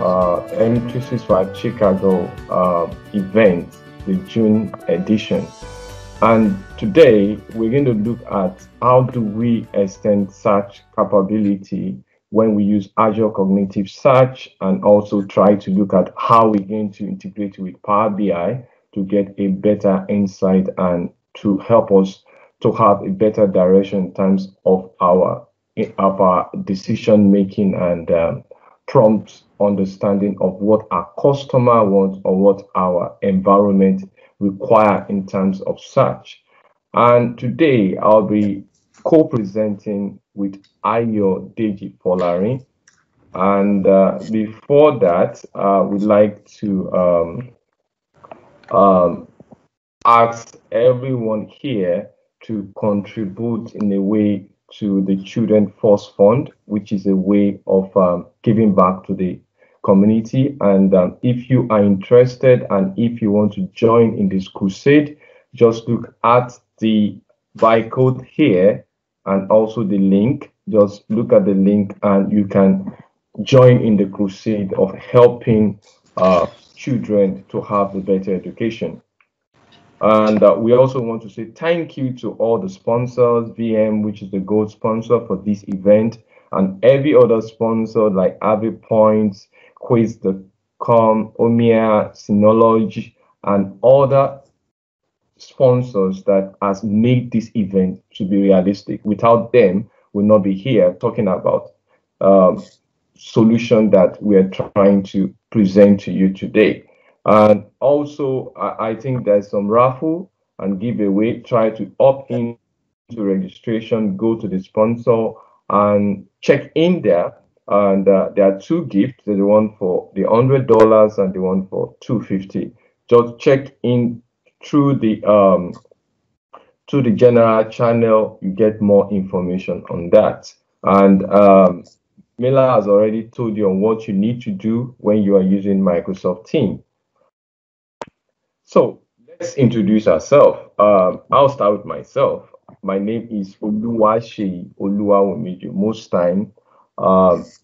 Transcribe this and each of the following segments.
M365 Chicago event, the June edition. And today we're going to look at how do we extend search capability when we use Azure Cognitive Search, and also try to look at how we're going to integrate with Power BI to get a better insight and to help us to have a better direction in terms of our decision making and prompt understanding of what our customer wants or what our environment require in terms of search. And today I'll be co-presenting with Ayodeji Folarin. And before that, we'd like to ask everyone here to contribute in a way to the Children First Fund, which is a way of giving back to the community. And if you are interested and if you want to join in this crusade, just look at the barcode here and also the link. Just look at the link and you can join in the crusade of helping children to have a better education. And we also want to say thank you to all the sponsors, VM, which is the gold sponsor for this event, and every other sponsor like Abbey Points, Quiz.com, Omia, Synology, and other sponsors that has made this event to be realistic. Without them, we'll not be here talking about solution that we are trying to present to you today. And also, I think there's some raffle and giveaway. Try to opt in to registration, go to the sponsor and check in there. And there are two gifts, the one for the $100 and the one for $250. Just check in through the general channel, you get more information on that. And Mila has already told you on what you need to do when you are using Microsoft Teams. So let's introduce ourselves. I'll start with myself. My name is Oluwaseyi Oluwawumiju. Most time,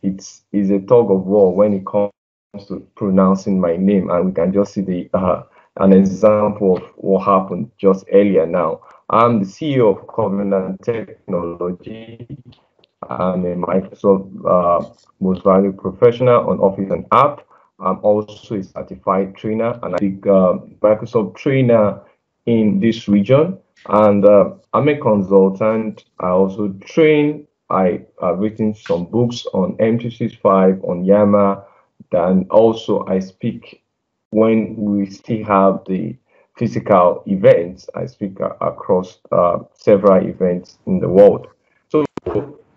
it's a tug of war when it comes to pronouncing my name, and we can just see an example of what happened just earlier now. I'm the CEO of Covenant Technology. I'm a Microsoft Most Valuable Professional on Office and App. I'm also a certified trainer and I think Microsoft trainer in this region. And I'm a consultant. I also train. I have written some books on M365, on Yammer. And also I speak when we still have the physical events. I speak across several events in the world. So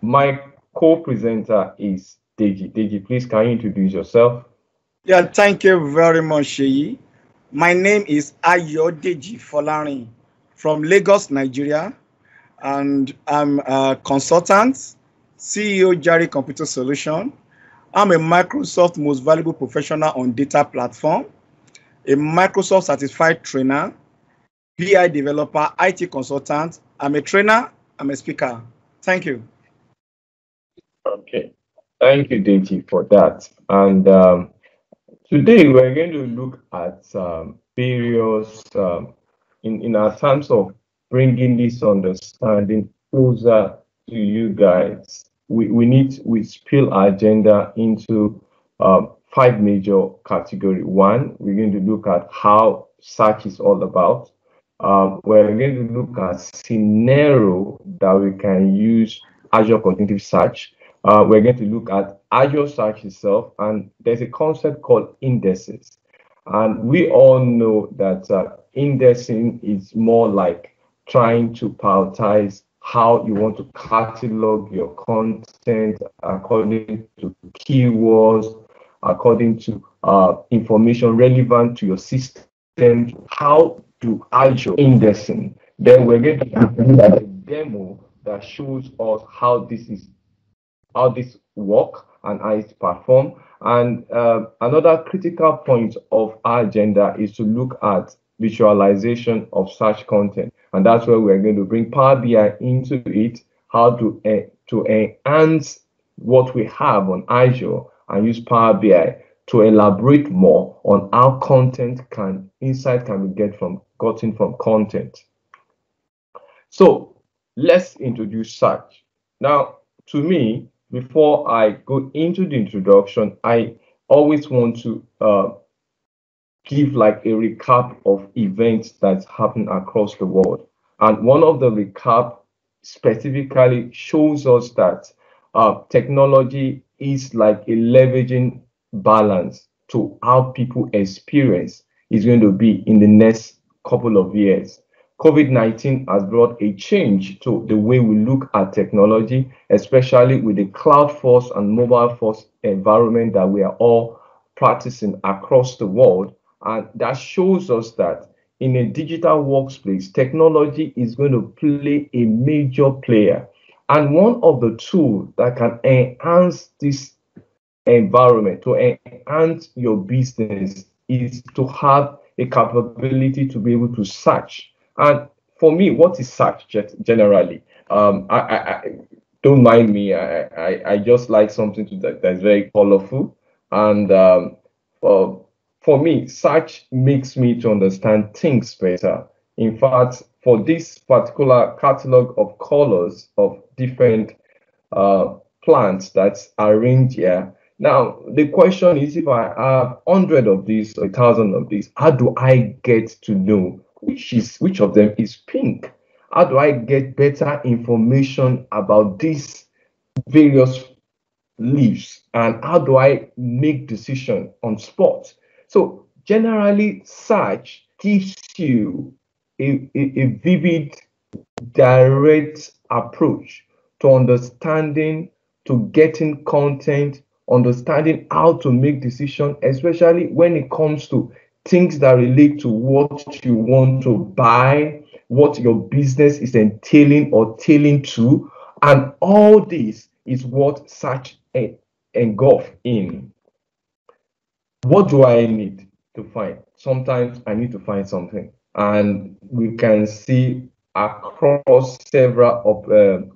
my co-presenter is Deji. Deji, please, can you introduce yourself? Yeah, thank you very much, Sheyi. My name is Ayodeji Folarin from Lagos, Nigeria, and I'm a consultant, CEO Jari Computer Solution. I'm a Microsoft Most Valuable Professional on Data Platform, a Microsoft certified trainer, BI developer, IT consultant. I'm a trainer, I'm a speaker. Thank you. Okay, thank you, Deji, for that. And today we're going to look at various, in our terms of bringing this understanding closer to you guys. We spill our agenda into 5 major categories. One, we're going to look at how search is all about. We're going to look at scenario that we can use Azure Cognitive Search. We're going to look at Azure Search itself, and there's a concept called indexes. And we all know that indexing is more like trying to prioritize how you want to catalog your content according to keywords, according to information relevant to your system. How to Azure indexing? Then we're going to look at a demo that shows us how this work and how it perform. And another critical point of our agenda is to look at visualization of search content, and that's where we're going to bring Power BI into it, how to enhance what we have on Azure and use Power BI to elaborate more on how insight can be gotten from content. So let's introduce search. Now, to me, before I go into the introduction, I always want to give like a recap of events that's happened across the world. And one of the recap specifically shows us that technology is like a leveraging balance to how people experience is going to be in the next couple of years. COVID-19 has brought a change to the way we look at technology, especially with the cloud first and mobile first environment that we are all practicing across the world. And that shows us that in a digital workspace, technology is going to play a major player. And one of the tools that can enhance this environment, to enhance your business, is to have a capability to be able to search. And for me, what is search generally? I don't mind me. I just like something that's very colorful. And uh, for me, search makes me to understand things better. In fact, for this particular catalog of colors of different uh, plants that's arranged here. Now, the question is, if I have 100 of these or 1,000 of these, how do I get to know which of them is pink? How do I get better information about these various leaves? And how do I make decision on spot? So generally, search gives you a vivid, direct approach to understanding, to getting content, understanding how to make decisions, especially when it comes to things that relate to what you want to buy, what your business is entailing or tailing to, and all this is what search engulf in. What do I need to find? Sometimes I need to find something, and we can see across several of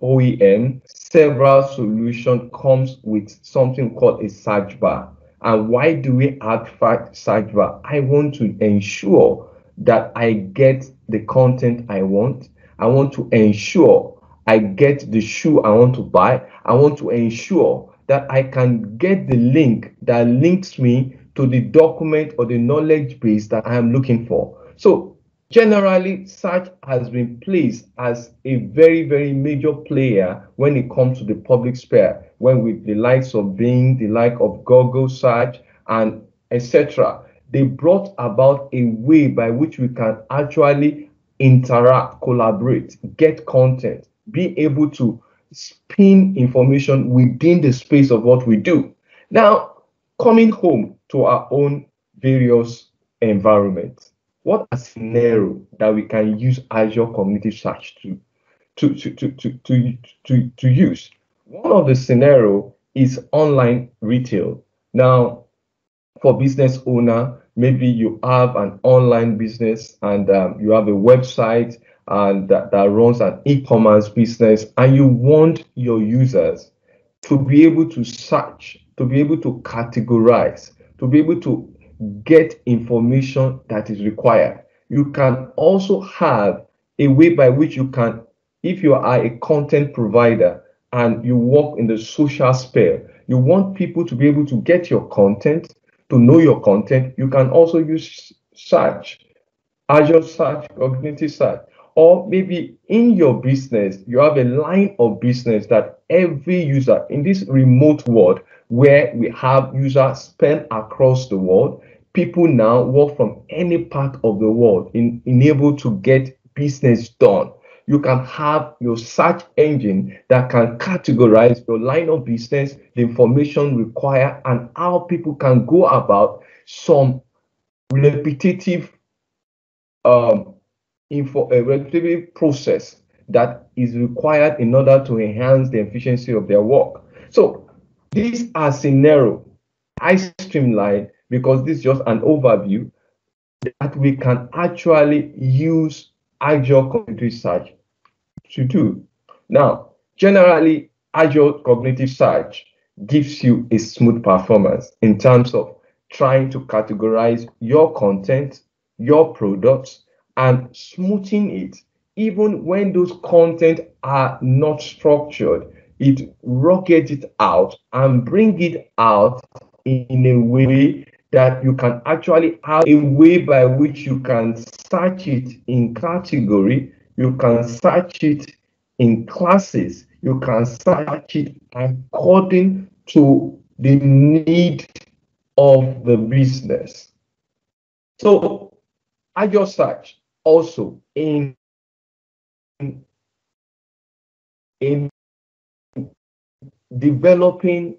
OEM, several solution comes with something called a search bar. And why do we add search bar? I want to ensure that I get the content I want. I want to ensure I get the shoe I want to buy. I want to ensure that I can get the link that links me to the document or the knowledge base that I am looking for. So generally, search has been placed as a very, very major player when it comes to the public sphere, when with the likes of Bing, the like of Google search, and etc. They brought about a way by which we can actually interact, collaborate, get content, be able to spin information within the space of what we do. Now, coming home to our own various environments, what a scenario that we can use Azure Community Search to use. One of the scenario is online retail. Now, for business owner, maybe you have an online business and you have a website and that runs an e-commerce business, and you want your users to be able to search, to be able to categorize, to be able to get information that is required. You can also have a way by which you can, if you are a content provider and you work in the social sphere, you want people to be able to get your content, to know your content. You can also use search, Azure search, cognitive search. Or maybe in your business, you have a line of business that every user in this remote world where we have users spread across the world, people now work from any part of the world able to get business done. You can have your search engine that can categorize your line of business, the information required, and how people can go about some repetitive a repetitive process that is required in order to enhance the efficiency of their work. So these are scenario I streamline because this is just an overview that we can actually use Azure Cognitive Search to do. Now, generally, Azure Cognitive Search gives you a smooth performance in terms of trying to categorize your content, your products, and smoothing it. Even when those content are not structured, it rockets it out and bring it out in a way that you can actually have a way by which you can search it in category, you can search it in classes, you can search it according to the need of the business. So Azure Search also in developing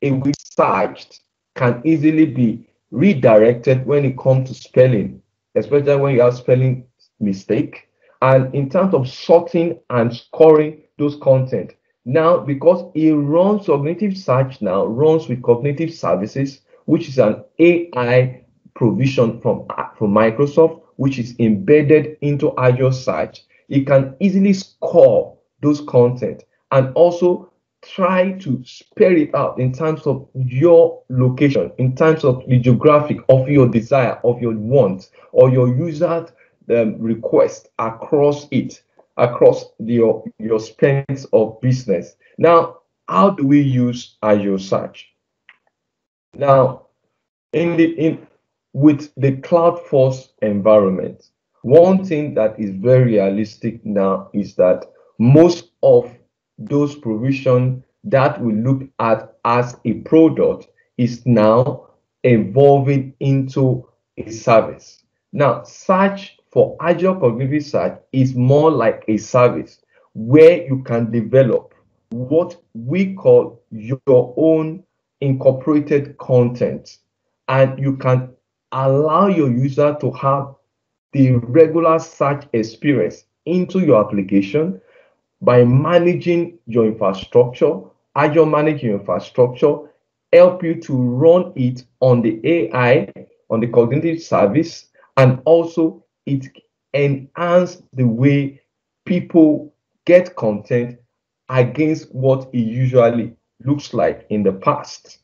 a website can easily be redirected when it comes to spelling, especially when you have spelling mistake. And in terms of sorting and scoring those content, now because it runs cognitive search now runs with cognitive services, which is an AI provision from Microsoft, which is embedded into Azure Search, it can easily score those content and also try to spare it out in terms of your location, in terms of the geographic of your desire, of your want, or your user request across it, across your spans of business. Now, how do we use Azure Search? Now, in with the cloud-first environment, one thing that is very realistic now is that most of those provision that we look at as a product is now evolving into a service. Now, search for Azure Cognitive Search is more like a service where you can develop what we call your own incorporated content, and you can allow your user to have the regular search experience into your application by managing your infrastructure. Azure manage your infrastructure, help you to run it on the AI, on the cognitive service, and also it enhance the way people get content against what it usually looks like in the past.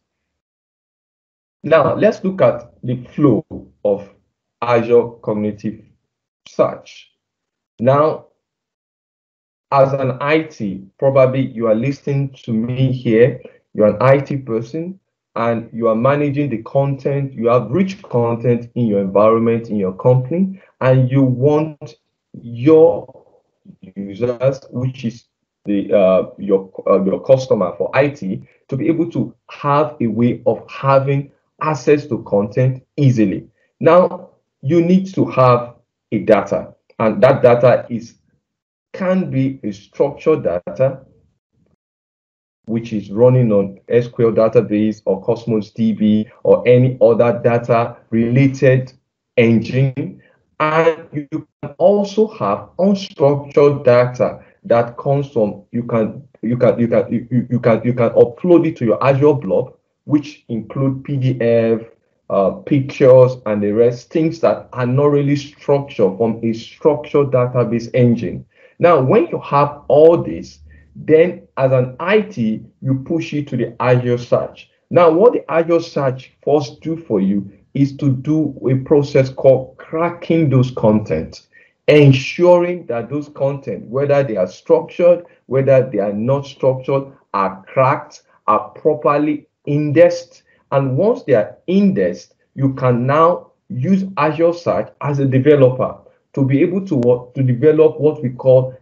Now, let's look at the flow of Azure Cognitive Search. Now, as an IT, probably you are listening to me here, you're an IT person, and you are managing the content, you have rich content in your environment, in your company, and you want your users, which is your customer for IT, to be able to have a way of having access to content easily. Now, you need to have a data, and that data can be a structured data, which is running on SQL database or Cosmos DB or any other data related engine. And you can also have unstructured data that comes from you can upload it to your Azure blob, which include PDF, pictures, and the rest, things that are not really structured from a structured database engine. Now, when you have all this, then as an IT, you push it to the Azure Search. Now, what the Azure Search first do for you is to do a process called cracking those content, ensuring that those content, whether they are structured, whether they are not structured, are cracked, are properly indexed. And once they are indexed, you can now use Azure Search as a developer to be able to develop what we call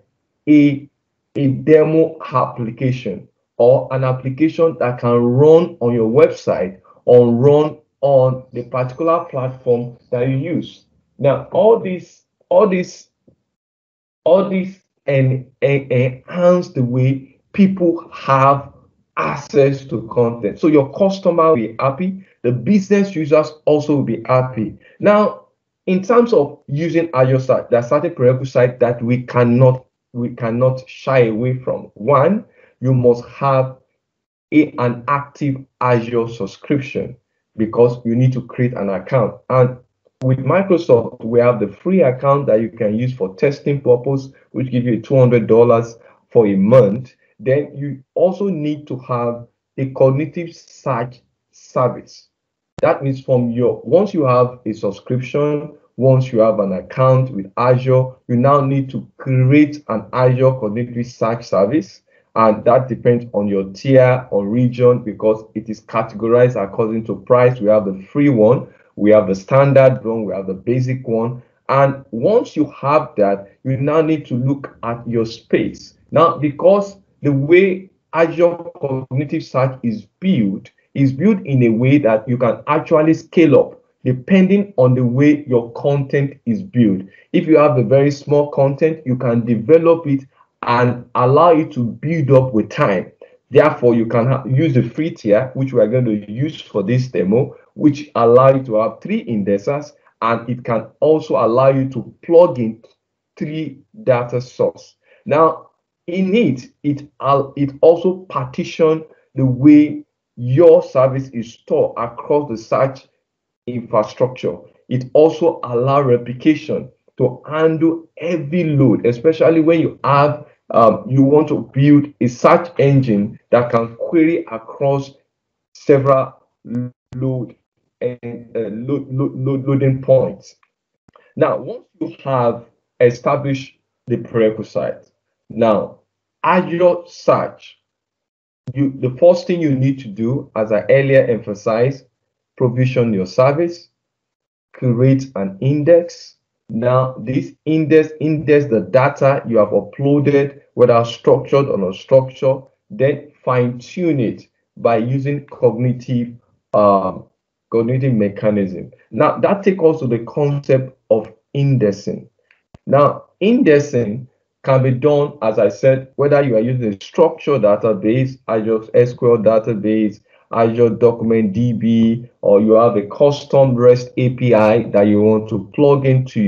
a demo application, or an application that can run on your website or run on the particular platform that you use. Now, all this enhance the way people have access to content. So your customer will be happy, the business users also will be happy. Now, in terms of using Azure Search, there are certain prerequisites that we cannot shy away from. One, you must have an active Azure subscription, because you need to create an account. And with Microsoft, we have the free account that you can use for testing purpose, which gives you $200 for a month. Then you also need to have a cognitive search service, That means once you have a subscription, once you have an account with Azure, you now need to create an Azure Cognitive Search service. And that depends on your tier or region because it is categorized according to price. We have the free one, we have the standard one, we have the basic one. And once you have that, you now need to look at your space. Now, because the way Azure Cognitive Search is built in a way that you can actually scale up depending on the way your content is built. If you have a very small content, you can develop it and allow it to build up with time. Therefore, you can use the free tier, which we are going to use for this demo, which allow you to have 3 indexers, and it can also allow you to plug in 3 data source. Now, in it also partition the way your service is stored across the search infrastructure. It also allows replication to handle heavy load, especially when you have you want to build a search engine that can query across several load and loading points. Now, once you have established the prerequisite, now Azure Search, the first thing you need to do, as I earlier emphasized, provision your service, create an index. Now, this index the data you have uploaded, whether structured or unstructured, then fine-tune it by using cognitive mechanism. Now, that takes us to the concept of indexing. Now, indexing can be done, as I said, whether you are using a structured database, Azure SQL database, Azure Document DB, or you have a custom REST API that you want to plug into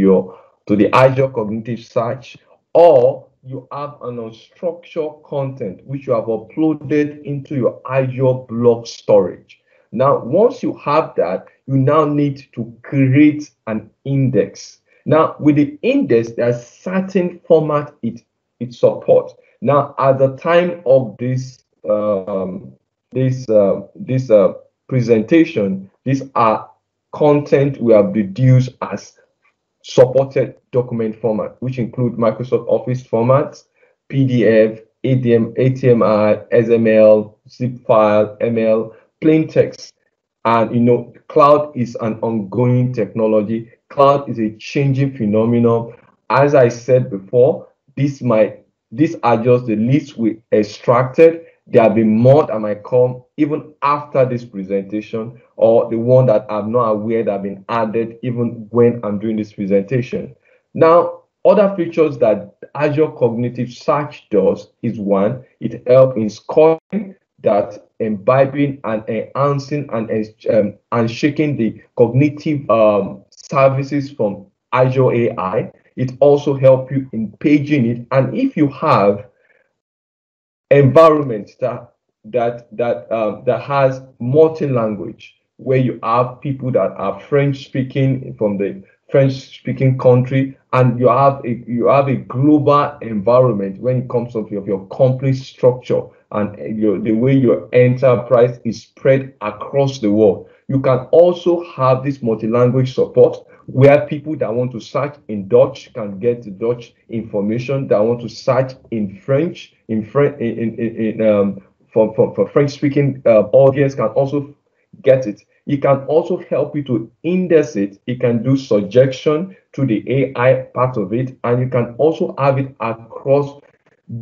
the Azure Cognitive Search, or you have an unstructured content which you have uploaded into your Azure block storage. Now, once you have that, you now need to create an index. Now, with the index, there's certain format it supports. Now, at the time of this presentation, these are content we have reduced as supported document format, which include Microsoft Office formats, PDF, HTML, XML, zip file, ML, plain text. And cloud is an ongoing technology. Cloud is a changing phenomenon. As I said before, these are just the list we extracted. There will be more that might come even after this presentation, or the one that I'm not aware that have been added even when I'm doing this presentation. Now, other features that Azure Cognitive Search does is one, it helps in scoring, that imbibing and enhancing and shaking the cognitive services from Azure AI. It also helps you in paging it. And if you have environment that has multi-language, where you have people that are French speaking from the French speaking country, and you have a global environment when it comes to your company structure and the way your enterprise is spread across the world. You can also have this multi-language support where people that want to search in Dutch can get the Dutch information, that want to search in French, for French-speaking audience can also get it. It can also help you to index it. It can do suggestion to the AI part of it, and you can also have it across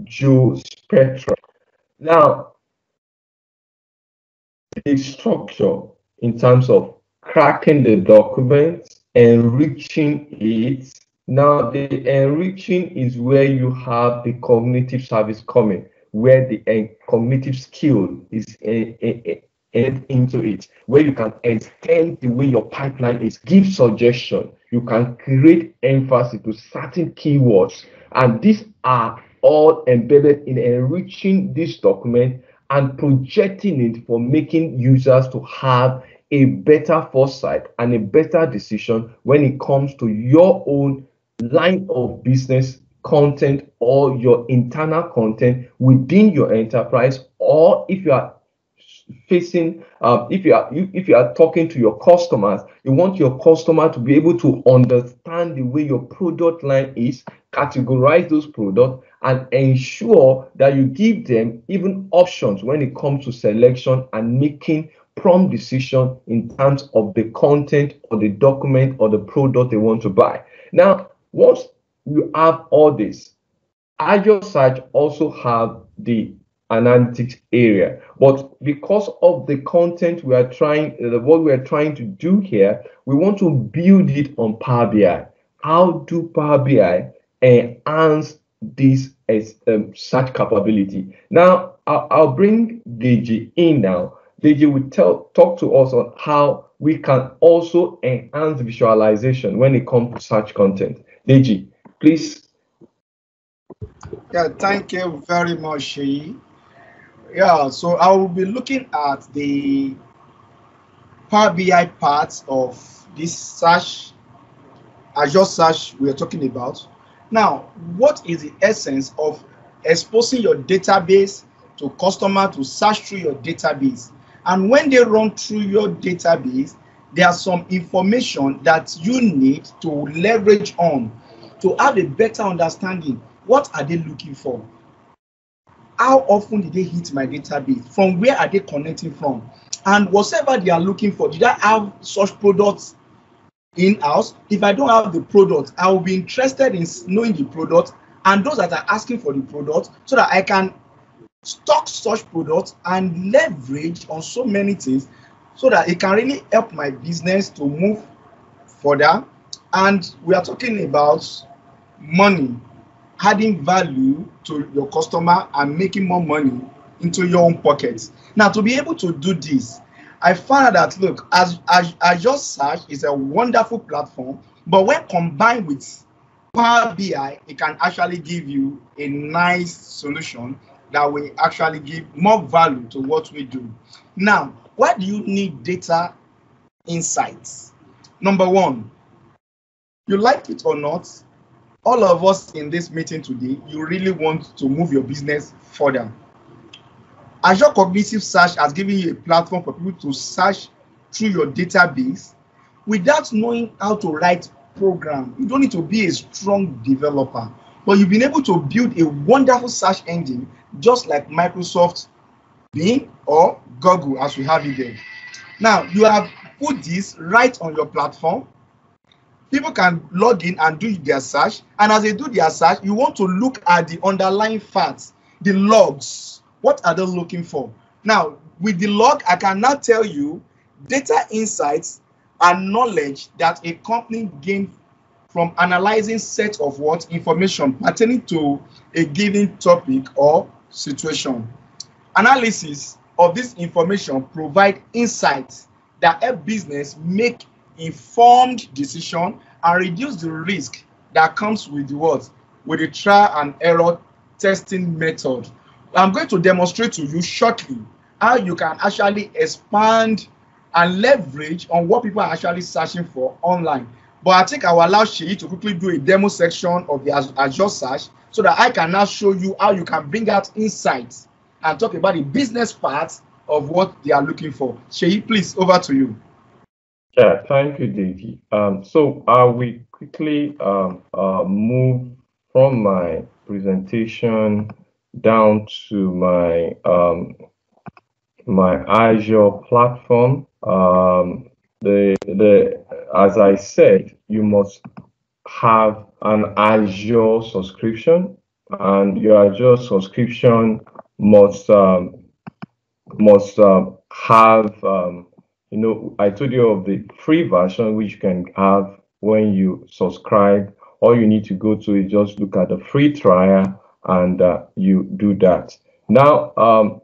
geospectrum. Now, the structure in terms of cracking the document, enriching it. Now, the enriching is where you have the cognitive service coming, where the cognitive skill is into it, where you can extend the way your pipeline is, give suggestion, you can create emphasis to certain keywords, and these are all embedded in enriching this document and projecting it for making users to have a better foresight and a better decision when it comes to your own line of business content or your internal content within your enterprise, or if you are facing, if you are talking to your customers, you want your customer to be able to understand the way your product line is, categorize those products, and ensure that you give them even options when it comes to selection and making prompt decision in terms of the content or the document or the product they want to buy. Now, once you have all this, Azure Search also have the analytics area, but because of the content we are trying, what we are trying to do here, we want to build it on Power BI. How do Power BI enhance this as search capability? Now, I'll bring Deji in now. Deji will talk to us on how we can also enhance visualization when it comes to search content. Deji, please. Yeah, thank you very much, Sheyi. Yeah, so I will be looking at the Power BI parts of this search, Azure Search we are talking about. Now, what is the essence of exposing your database to customer to search through your database? And when they run through your database, there are some information that you need to leverage on to have a better understanding. What are they looking for? How often did they hit my database? From where are they connecting from? And whatever they are looking for, did I have such products in-house? If I don't have the product, I will be interested in knowing the product and those that are asking for the product so that I can stock such products and leverage on so many things so that it can really help my business to move further. And we are talking about money, adding value to your customer and making more money into your own pockets. Now, to be able to do this, I found out that, look, Azure Search is a wonderful platform, but when combined with Power BI, it can actually give you a nice solution that will actually give more value to what we do. Now, why do you need data insights? Number one, you like it or not, all of us in this meeting today, you really want to move your business further. Azure Cognitive Search has given you a platform for people to search through your database without knowing how to write program. You don't need to be a strong developer, but you've been able to build a wonderful search engine just like Microsoft Bing or Google as we have it there. Now, you have put this right on your platform. People can log in and do their search, and as they do their search, you want to look at the underlying facts, the logs. What are they looking for? Now, with the log, I can now tell you data insights and knowledge that a company gained from analyzing set of what information pertaining to a given topic or situation. Analysis of this information provide insights that help business make informed decision and reduce the risk that comes with the what? With the trial and error testing method. I'm going to demonstrate to you shortly how you can actually expand and leverage on what people are actually searching for online. But I think I will allow Sheyi to quickly do a demo section of the Azure Search so that I can now show you how you can bring out insights and talk about the business part of what they are looking for. Sheyi, please, over to you. Yeah, thank you, Deji. So I will quickly move from my presentation down to my my Azure platform. As I said, you must have an Azure subscription, and your Azure subscription must have you know, I told you of the free version which you can have when you subscribe. All you need to go to is just look at the free trial and you do that. Now,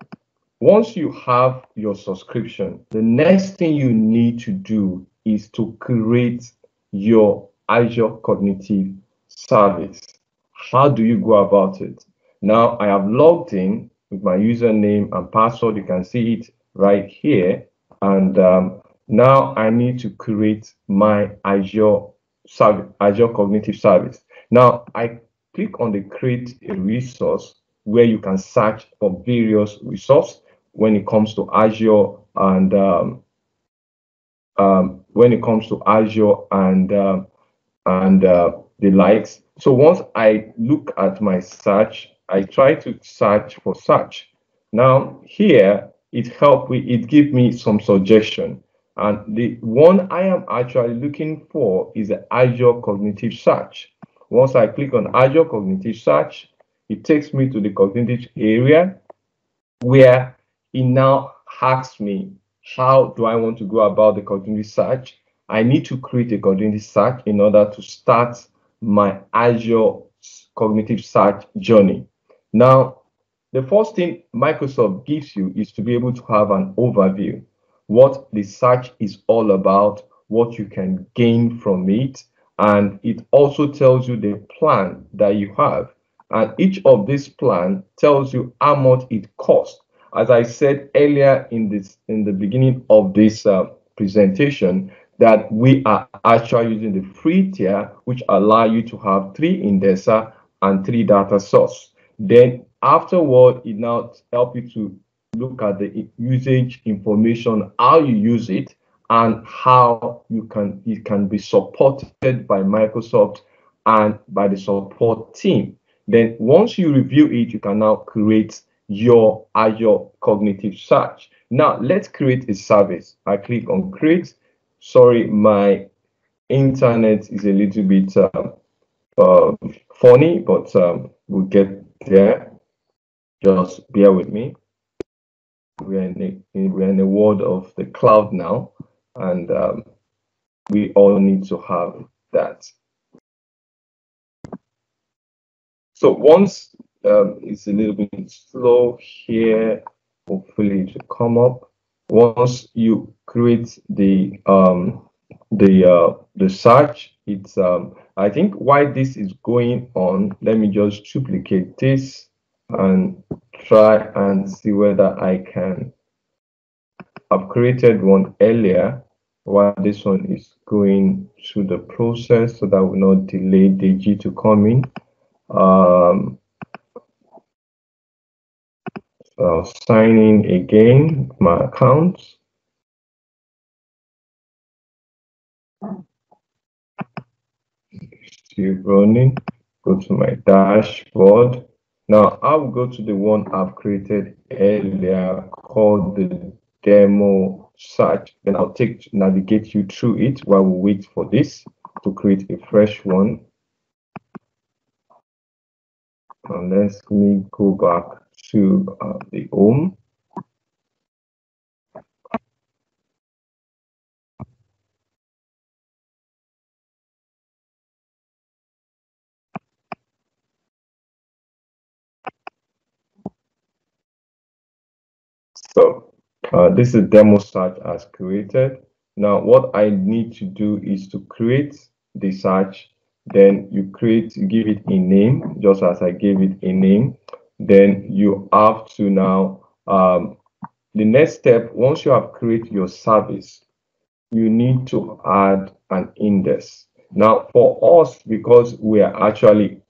once you have your subscription, the next thing you need to do is to create your Azure Cognitive Service. How do you go about it? Now, I have logged in with my username and password. You can see it right here. And now I need to create my Azure Cognitive Service. Now I click on the create a resource where you can search for various resources. when it comes to Azure and when it comes to Azure and the likes. So once I look at my search, I try to search for search. Now here it gives me some suggestion. And the one I am actually looking for is the Azure Cognitive Search. Once I click on Azure Cognitive Search, it takes me to the cognitive area where it now asks me, how do I want to go about the cognitive search? I need to create a cognitive search in order to start my Azure cognitive search journey. Now, the first thing Microsoft gives you is to be able to have an overview, what the search is all about, what you can gain from it, and it also tells you the plan that you have. And each of these plan tells you how much it costs. As I said earlier in the beginning of this presentation, that we are actually using the free tier, which allow you to have 3 indexer and 3 data source. Then afterward, it now help you to look at the usage information, how you use it, and how it can be supported by Microsoft and by the support team. Then once you review it, you can now create your Azure Cognitive Search. Now let's create a service. I click on create. Sorry, my internet is a little bit funny, but we'll get there. Just bear with me. We're in the world of the cloud now, and we all need to have that. So once it's a little bit slow here, hopefully it will come up. Once you create the search, it's I think why this is going on. Let me just duplicate this and try and see whether I can. I've created one earlier while this one is going through the process, so that will not delay Deji to come in. So sign in again, my account. Still running. Go to my dashboard. Now I'll go to the one I've created earlier called the demo search. Then I'll navigate you through it while we wait for this to create a fresh one. And let me go back to the home. So this is demo search as created. Now what I need to do is to create the search. Then you give it a name, just as I gave it a name. Then you have to now, the next step, once you have created your service, you need to add an index. Now for us, because we are actually,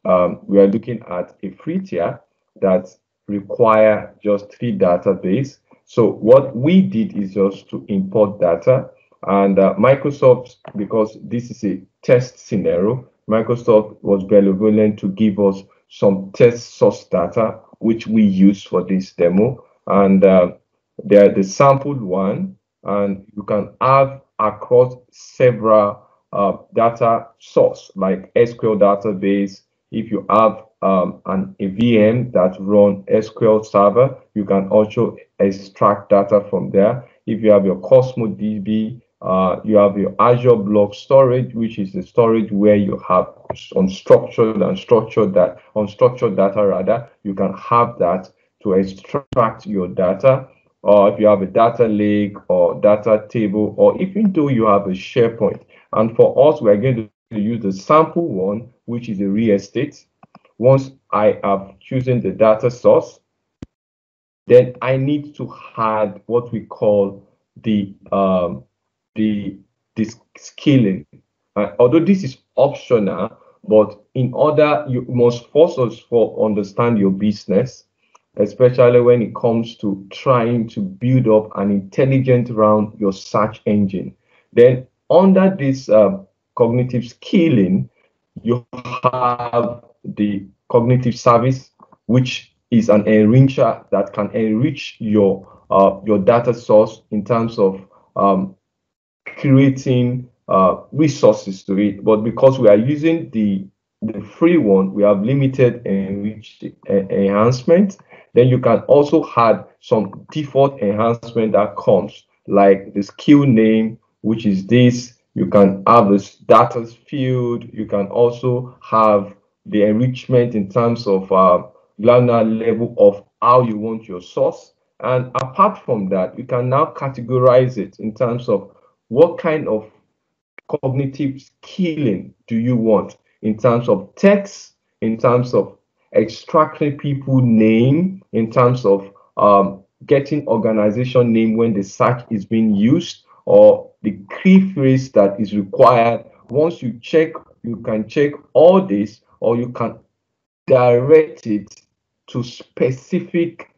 we are looking at a free tier that require just 3 database. So what we did is just to import data, and Microsoft, because this is a test scenario, Microsoft was benevolent to give us some test source data, which we use for this demo. And they are the sampled one, and you can have across several data source like SQL database. If you have a VM that run SQL server, you can also extract data from there. If you have your Cosmos DB, you have your Azure Block Storage, which is the storage where you have unstructured data rather. You can have that to extract your data. Or if you have a data lake or data table, or even though you have a SharePoint. And for us, we're going to use the sample one, which is a real estate. Once I have chosen the data source, then I need to add what we call the scaling. Although this is optional, but in order, you must first of all understand your business. especially when it comes to trying to build up an intelligent around your search engine. Then under this cognitive skilling, you have the cognitive service, which is an enricher that can enrich your data source in terms of creating resources to it. But because we are using the free one, we have limited enhancement. Then you can also add some default enhancement that comes, like the skill name, which is this. You can have this data field. You can also have the enrichment in terms of granular level of how you want your source. And apart from that, you can now categorize it in terms of what kind of cognitive skilling do you want in terms of text, in terms of extracting people name, in terms of getting organization name when the search is being used, or the key phrase that is required. Once you check, you can check all this, or you can direct it to specific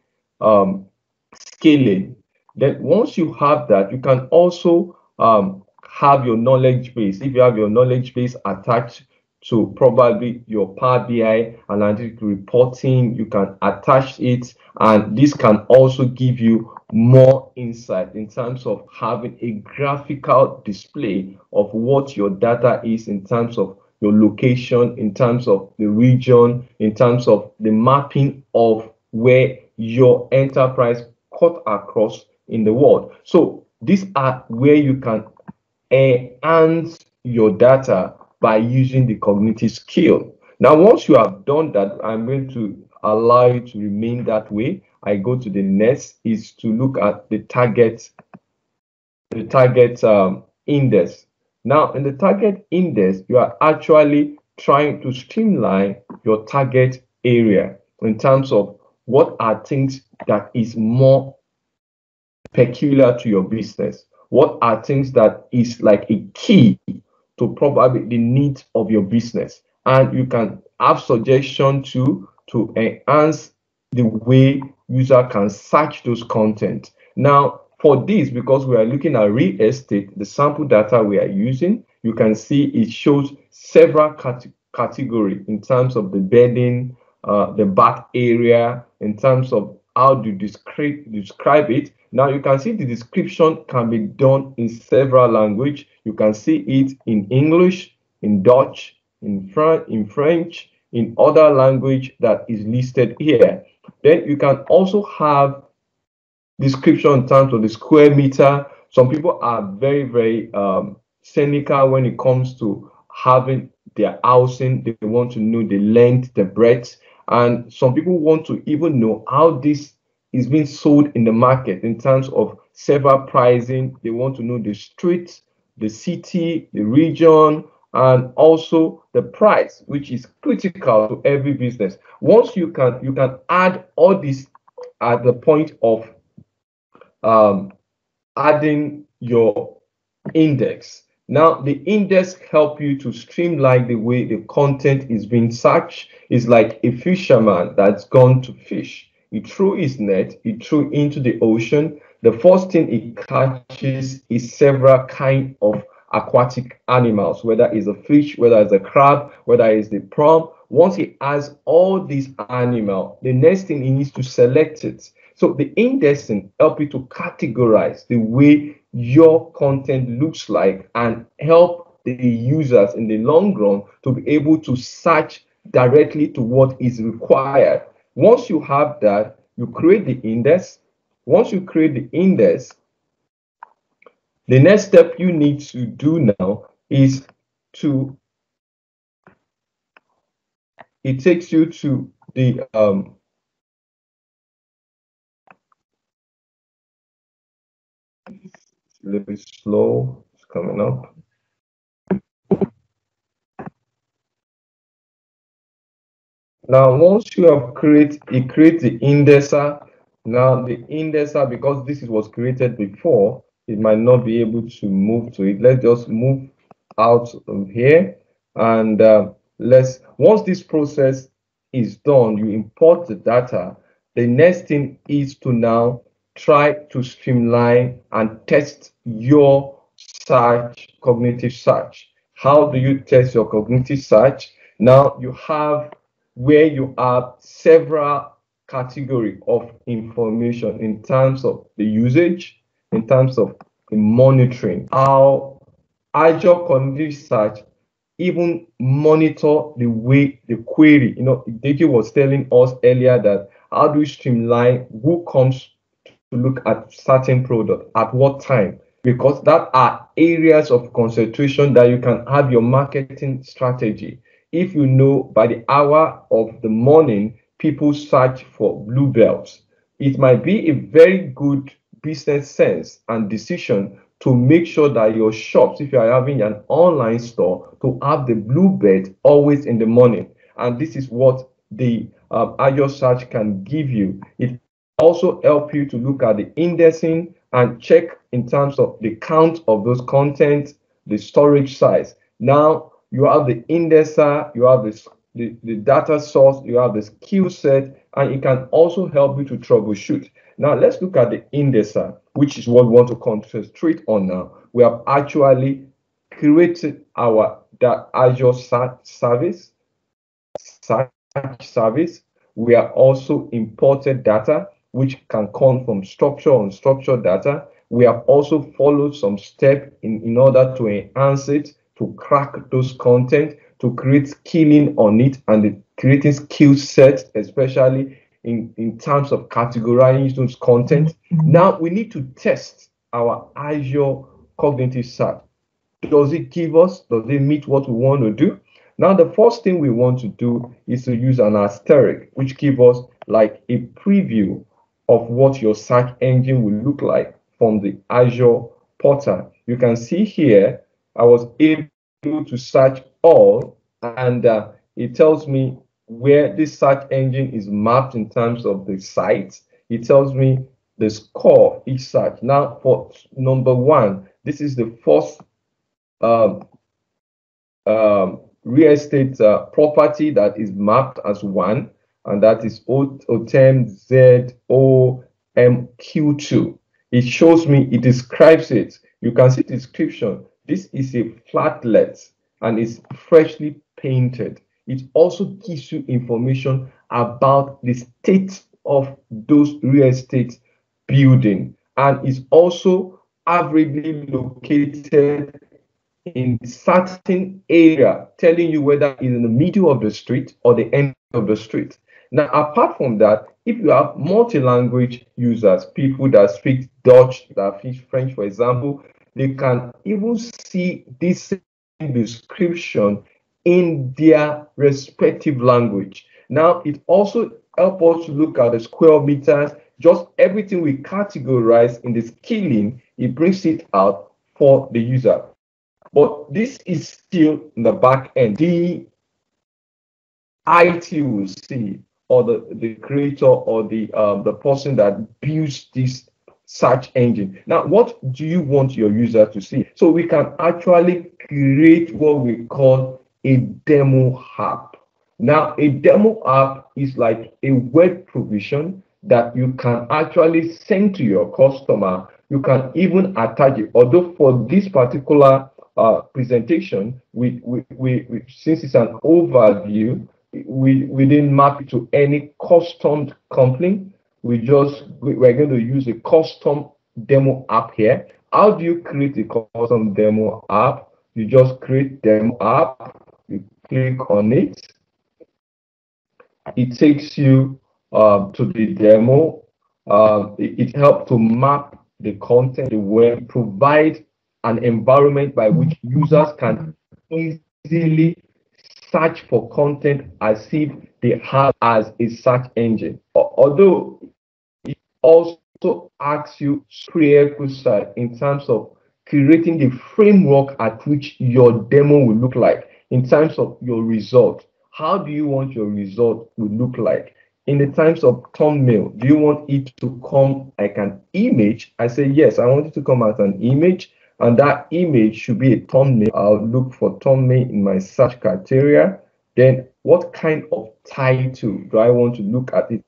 scaling. Then once you have that, you can also have your knowledge base. If you have your knowledge base attached to probably your Power BI analytic reporting, you can attach it, and this can also give you more insight in terms of having a graphical display of what your data is in terms of your location, in terms of the region, in terms of the mapping of where your enterprise cut across in the world. So these are where you can enhance your data by using the cognitive skill. Now, once you have done that, I'm going to allow you to remain that way. I go to the next is to look at the target index. Now, in the target index, you are actually trying to streamline your target area in terms of what are things that is more peculiar to your business. What are things that is like a key to probably the needs of your business, and you can have suggestion to enhance the way user can search those content. Now, for this, because we are looking at real estate, the sample data we are using, you can see it shows several categories in terms of the bedding, the back area, in terms of how to describe it. Now you can see the description can be done in several languages. You can see it in English, in Dutch, in French, in other language that is listed here. Then you can also have description in terms of the square meter. Some people are very cynical when it comes to having their housing. They want to know the length, the breadth, and some people want to even know how this is being sold in the market in terms of several pricing. They want to know the street, the city, the region, and also the price, which is critical to every business. Once you can add all this at the point of adding your index. Now, the index help you to streamline the way the content is being searched. It's like a fisherman that's gone to fish. He threw his net, he threw into the ocean. The first thing he catches is several kind of aquatic animals, whether it's a fish, whether it's a crab, whether it's the prawn. Once he has all these animals, the next thing he needs to select it. So the indexing help you to categorize the way your content looks like and help the users in the long run to be able to search directly to what is required. Once you have that, you create the index. Once you create the index, the next step you need to do now is it takes you to the a little bit slow, it's coming up. Now, once you have create the indexer. Now the indexer, because this was created before, it might not be able to move to it. Let's just move out of here, and once this process is done, you import the data. The next thing is to now try to streamline and test your search, cognitive search. How do you test your cognitive search? Now you have where you have several category of information in terms of the usage, in terms of the monitoring, how Azure cognitive search even monitor the way the query. Deji was telling us earlier that how do we streamline who comes to look at certain product at what time, because that are areas of concentration that you can have your marketing strategy. If you know by the hour of the morning people search for bluebells, it might be a very good business sense and decision to make sure that your shops, if you are having an online store, to have the bluebird always in the morning. And this is what the Azure search can give you. It also help you to look at the indexing and check in terms of the count of those content, the storage size. Now you have the indexer, you have the data source, you have the skill set, and it can also help you to troubleshoot. Now let's look at the indexer, which is what we want to concentrate on now. We have actually created our Azure search service. We are also imported data, which can come from structured and unstructured data. We have also followed some steps in order to enhance it, to crack those content, to create skilling on it, and creating skill sets, especially in terms of categorizing those content. Now we need to test our Azure cognitive search. Does it meet what we want to do? Now, the first thing we want to do is to use an asterisk, which gives us like a preview of what your search engine will look like from the Azure portal. You can see here, I was able to search all, and it tells me where this search engine is mapped in terms of the sites. It tells me the score of each search. Now, for number one, this is the first real estate property that is mapped as one, and that is OTEM ZOMQ2. It shows me, it describes it. You can see the description. This is a flatlet and it's freshly painted. It also gives you information about the state of those real estate building, and is also averagely located in certain area, telling you whether it's in the middle of the street or the end of the street. Now, apart from that, if you have multi-language users, people that speak Dutch, that speak French, for example, they can even see this description in their respective language. Now, it also helps us to look at the square meters, just everything we categorize in the skilling, it brings it out for the user. But this is still in the back end. The IT will see, or the creator, or the person that builds this search engine. Now, what do you want your user to see? So we can actually create what we call a demo app. Now, a demo app is like a web provision that you can actually send to your customer. You can even attach it. Although for this particular presentation, we since it's an overview, we didn't map it to any custom company. We're going to use a custom demo app here. How do you create a custom demo app? You just create demo app, you click on it, it takes you to the demo. It helps to map the content, the web, provide an environment by which users can easily search for content as if they have as a search engine. Although it also asks you prerequisites in terms of creating the framework at which your demo will look like, in terms of your result. How do you want your result to look like? In the terms of thumbnail, do you want it to come like an image? I say, yes, I want it to come as an image, and that image should be a thumbnail. I'll look for thumbnail in my search criteria. Then what kind of title do I want to look at it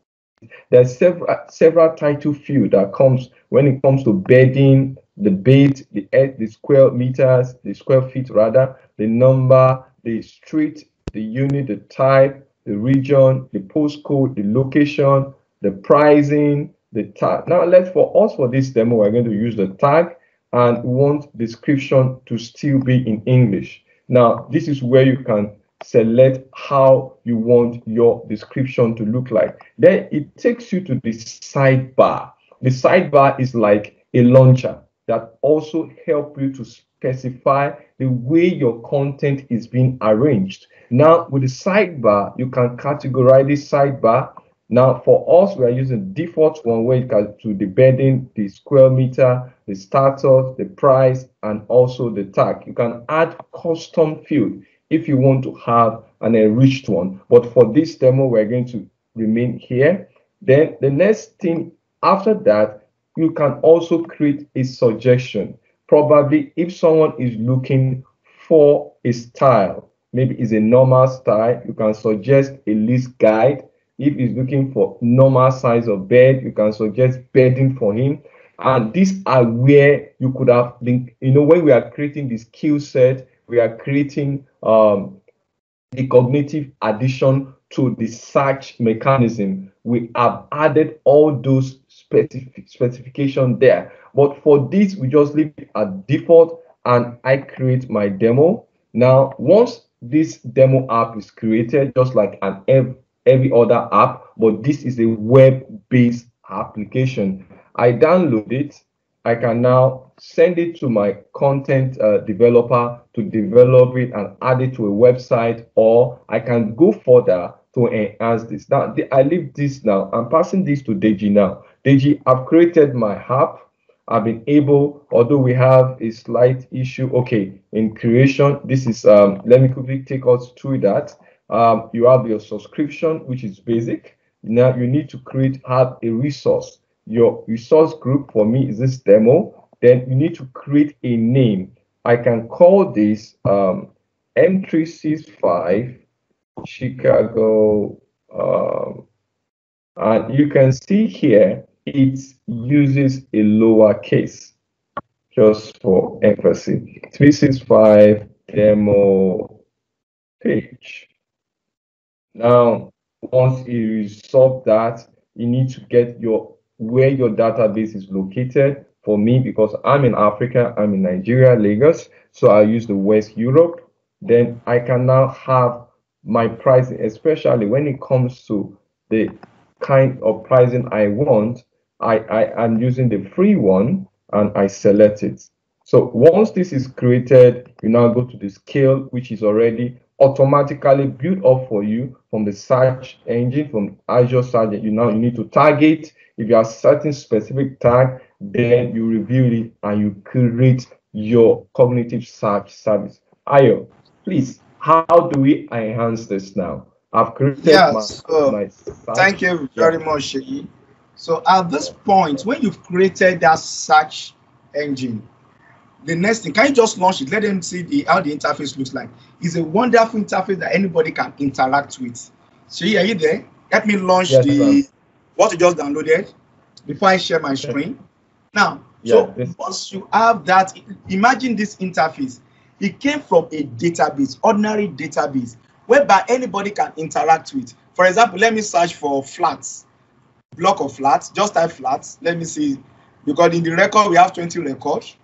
there's several title field that comes when it comes to bedding, the bed, the square meters, the square feet rather, the number, the street, the unit, the type, the region, the postcode, the location, the pricing, the tag. Now for this demo, we're going to use the tag and we want description to still be in English. Now, this is where you can select how you want your description to look like. Then it takes you to the sidebar. The sidebar is like a launcher that also help you to specify the way your content is being arranged. Now, with the sidebar, you can categorize this sidebar. Now, for us, we are using the default one where you can do the bedding, the square meter, the status, the price, and also the tag. You can add custom field if you want to have an enriched one. But for this demo, we're going to remain here. Then the next thing after that, you can also create a suggestion. Probably if someone is looking for a style, maybe it's a normal style, you can suggest a list guide. If he's looking for normal size of bed, you can suggest bedding for him. And these are where you could have been, when we are creating the skill set, we are creating the cognitive addition to the search mechanism. We have added all those specifications there. But for this, we just leave it at default and I create my demo. Now, once this demo app is created, just like every other app, but this is a web-based application. I download it. I can now send it to my content developer to develop it and add it to a website, or I can go further to enhance this. Now, I leave this now. I'm passing this to Deji now. Deji, I've created my app. I've been able, although we have a slight issue, okay, in creation, this is, let me quickly take us through that. You have your subscription, which is basic. Now you need to have a resource. Your resource group for me is this demo. Then you need to create a name. I can call this M365 Chicago. And you can see here, it uses a lowercase just for emphasis. 365 demo page. Now, once you solve that, you need to get where your database is located. For me, because I'm in Africa, I'm in Nigeria, Lagos, so I use the West Europe. Then I can now have my pricing, especially when it comes to the kind of pricing I want. I'm using the free one and I select it. So once this is created, you now go to the scale, which is already automatically built up for you from the search engine, from Azure Search. You need to target. If you have certain specific tag, then you review it and you create your cognitive search service. Ayo, please, how do we enhance this now? I've created my thank you very much, Sheyi. So at this point, when you've created that search engine, the next thing, can you just launch it? Let them see how the interface looks like. It's a wonderful interface that anybody can interact with. Sheyi, are you there? Let me launch what you just downloaded before I share my screen. Now, once you have that, imagine this interface. It came from a database, ordinary database, whereby anybody can interact with. For example, let me search for flats, block of flats, just type flats. Let me see, because in the record, we have 20 records.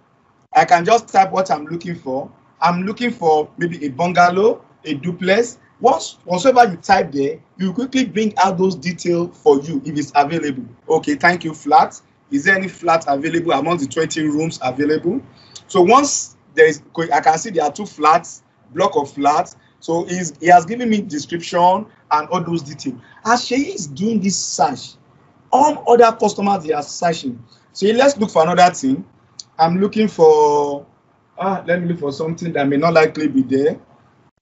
I can just type what I'm looking for. I'm looking for maybe a bungalow, a duplex. Whatsoever you type there, you quickly bring out those details for you if it's available. Okay, thank you, flat. Is there any flat available among the 20 rooms available? So once I can see there are 2 flats, block of flats. So he has given me description and all those details. As Sheyi is doing this search, all other customers, they are searching. So let's look for another thing. I'm looking for, let me look for something that may not likely be there.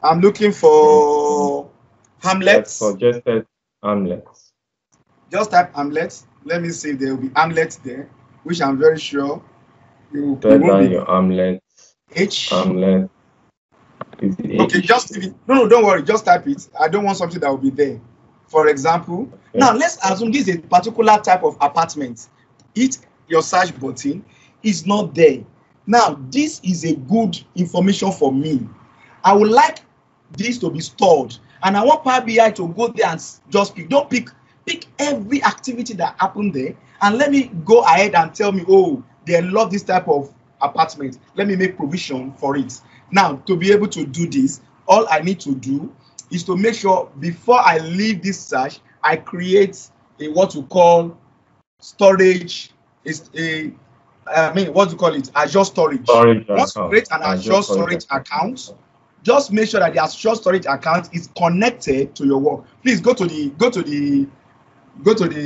I'm looking for hamlets. Suggested hamlets. Just type hamlets. Let me see if there will be hamlets there, which I'm very sure you won't be. Your hamlets. Hamlet. Okay, just leave it. No, don't worry. Just type it. I don't want something that will be there. for example. Yeah. Now, let's assume this is a particular type of apartment. Hit your search button, is not there. Now, this is a good information for me. I would like this to be stored, and I want Power BI to go there and just pick every activity that happened there, and let me go ahead and tell me, oh, they love this type of apartment. Let me make provision for it. Now, to be able to do this, all I need to do is to make sure before I leave this search, I create a what we call storage. Is a what do you call it? Azure storage. Once you create an Azure storage account, just make sure that the Azure storage account is connected to your work. Please go to the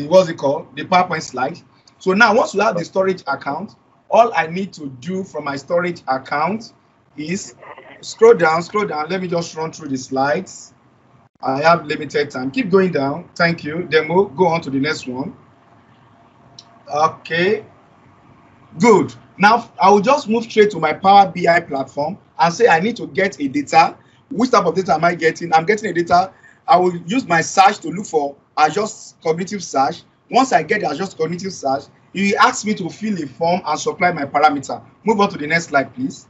what's it called? The PowerPoint slide. So now, once you have the storage account, all I need to do from my storage account is scroll down. Let me just run through the slides. I have limited time. Keep going down. Thank you. Then we'll go on to the next one. Okay, good. Now I will just move straight to my Power BI platform and say I need to get a data. Which type of data am I getting? I'm getting a data. I will use my search to look for Azure Cognitive Search. Once I get the Azure Cognitive Search, it will ask me to fill a form and supply my parameter. Move on to the next slide, please.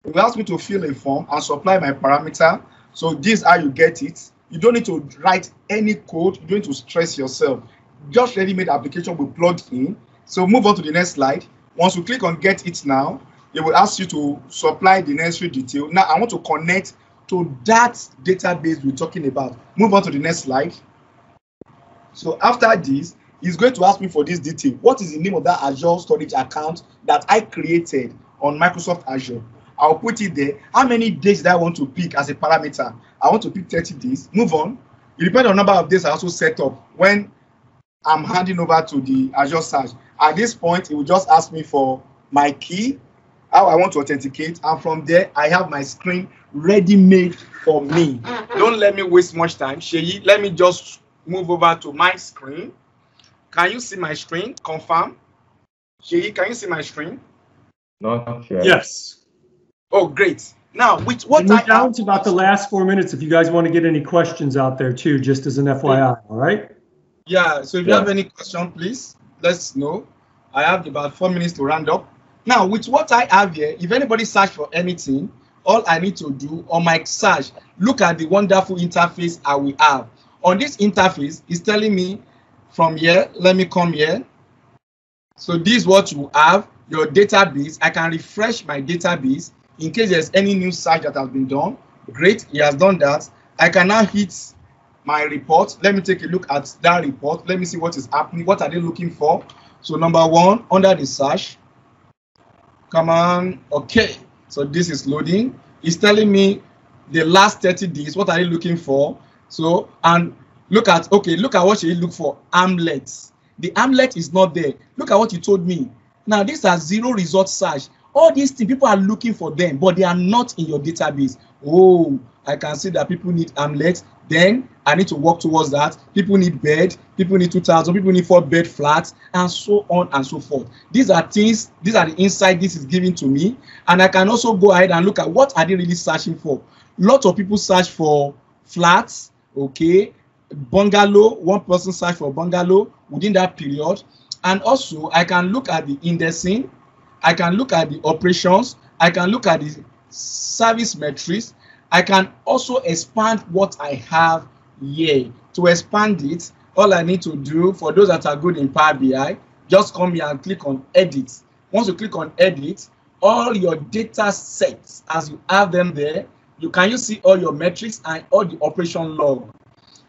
It will ask me to fill a form and supply my parameter. So this is how you get it. You don't need to write any code. You don't need to stress yourself. Just ready-made application will plug in. So move on to the next slide. Once you click on get it now, it will ask you to supply the necessary detail. Now I want to connect to that database we're talking about. Move on to the next slide. So after this, it's going to ask me for this detail. What is the name of that Azure storage account that I created on Microsoft Azure? I'll put it there. How many days that I want to pick as a parameter? I want to pick 30 days. Move on. It depends on the number of days I also set up when I'm handing over to the Azure search. At this point, it will just ask me for my key, how I want to authenticate, and from there, I have my screen ready-made for me. Don't let me waste much time. Sheyi, let me just move over to my screen. Can you see my screen? Confirm. Sheyi, can you see my screen? Not yet. Yes. Oh, great. Now, with what we're down to about the last 4 minutes if you guys want to get any questions out there too, just as an FYI, all right? Yeah, so if you have any question, please let us know. I have about 4 minutes to round up. Now, with what I have here, if anybody search for anything, all I need to do on my search, look at the wonderful interface I will have. On this interface, it's telling me from here, let me come here. So this is what you have, your database. I can refresh my database in case there's any new search that has been done. Great, he has done that. I can now hit my report. Let me take a look at that report. Let me see what is happening. What are they looking for? So number one, under the search, come on. Okay, so this is loading. It's telling me the last 30 days. What are they looking for? So, and look at, okay, look at what you look for. Amlets. The amlet is not there. Look at what you told me. Now, these are zero result search. All these things, people are looking for them, but they are not in your database. Oh, I can see that people need amlets. Then I need to work towards that. People need bed, people need 2,000, people need 4 bed flats, and so on and so forth. These are things, these are the insight this is giving to me. And I can also go ahead and look at what are they really searching for. Lots of people search for flats, okay, bungalow, one person search for bungalow within that period. And also I can look at the indexing, I can look at the operations, I can look at the service metrics. I can also expand what I have here. To expand it, all I need to do, for those that are good in Power BI, just come here and click on edit. Once you click on edit, all your data sets, as you have them there, you see all your metrics and all the operation log.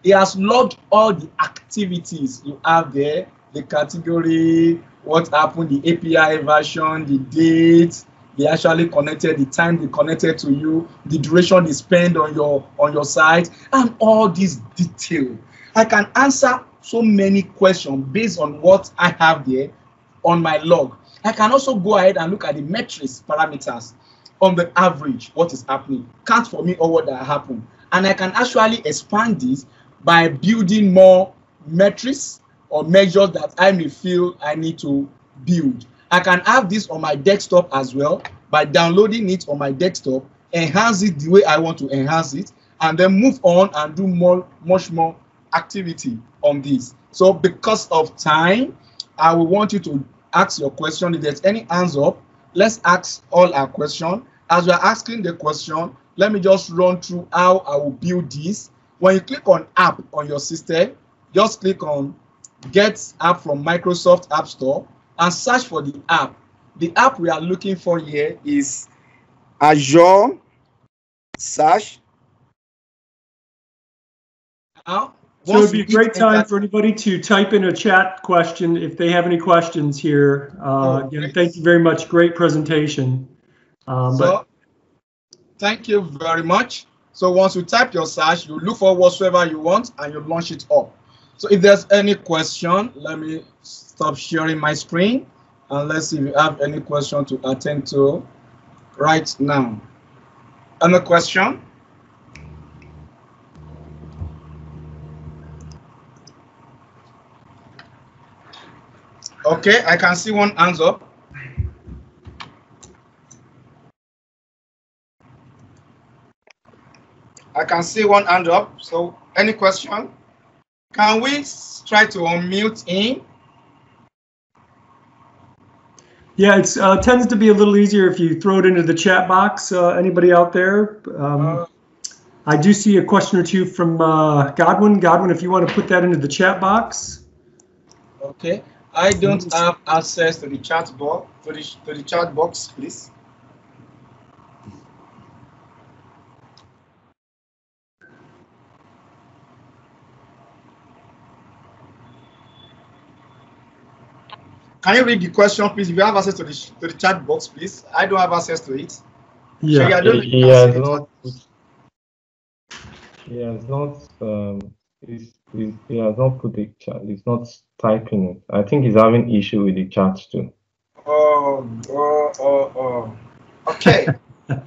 It has logged all the activities you have there, the category, what happened, the API version, the date, they actually connected, the time they connected to you, the duration they spend on your site, and all this detail. I can answer so many questions based on what I have there on my log. I can also go ahead and look at the metrics parameters on the average, what is happening, count for me all what that happened. And I can actually expand this by building more metrics or measures that I may feel I need to build. I can have this on my desktop as well by downloading it on my desktop, enhance it the way I want to enhance it, and then move on and do much more activity on this. So because of time, I will want you to ask your question. If there's any hands up, let's ask all our question. As we're asking the question, let me just run through how I will build this. When you click on app on your system, just click on Get App from Microsoft App Store and search for the app. The app we are looking for here is Azure search. So it'd be a great time for anybody to type in a chat question if they have any questions here. Again, thank you very much. Great presentation. Thank you very much. So once you type your search, you look for whatsoever you want and you launch it up. So if there's any question, let me stop sharing my screen and let's see if you have any question to attend to right now. Any question? Okay, I can see one hands up. I can see one hand up. So any question? Can we try to unmute him? Yeah, it tends to be a little easier if you throw it into the chat box. Anybody out there? I do see a question or two from Godwin. Godwin, if you want to put that into the chat box. Okay, I don't have access to the chat box. To the chat box, please. Can you read the question, please? If you have access to the chat box, please. I don't have access to it. Yeah, he has not put the chat. He's not typing it. I think he's having issue with the chat too. Okay.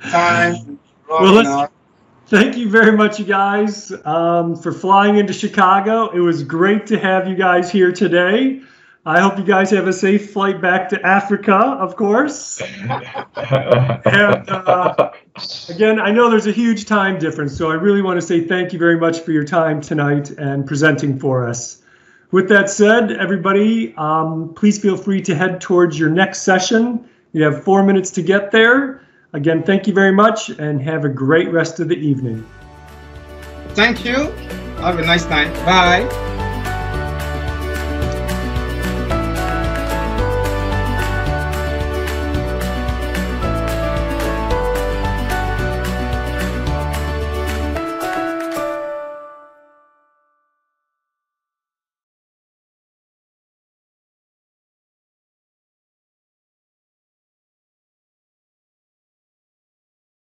Time. Well, thank you very much, you guys, for flying into Chicago. It was great to have you guys here today. I hope you guys have a safe flight back to Africa, of course. And again, I know there's a huge time difference, so I really want to say thank you very much for your time tonight and presenting for us. With that said, everybody, please feel free to head towards your next session. You have 4 minutes to get there. Again, thank you very much and have a great rest of the evening. Thank you. Have a nice time. Bye.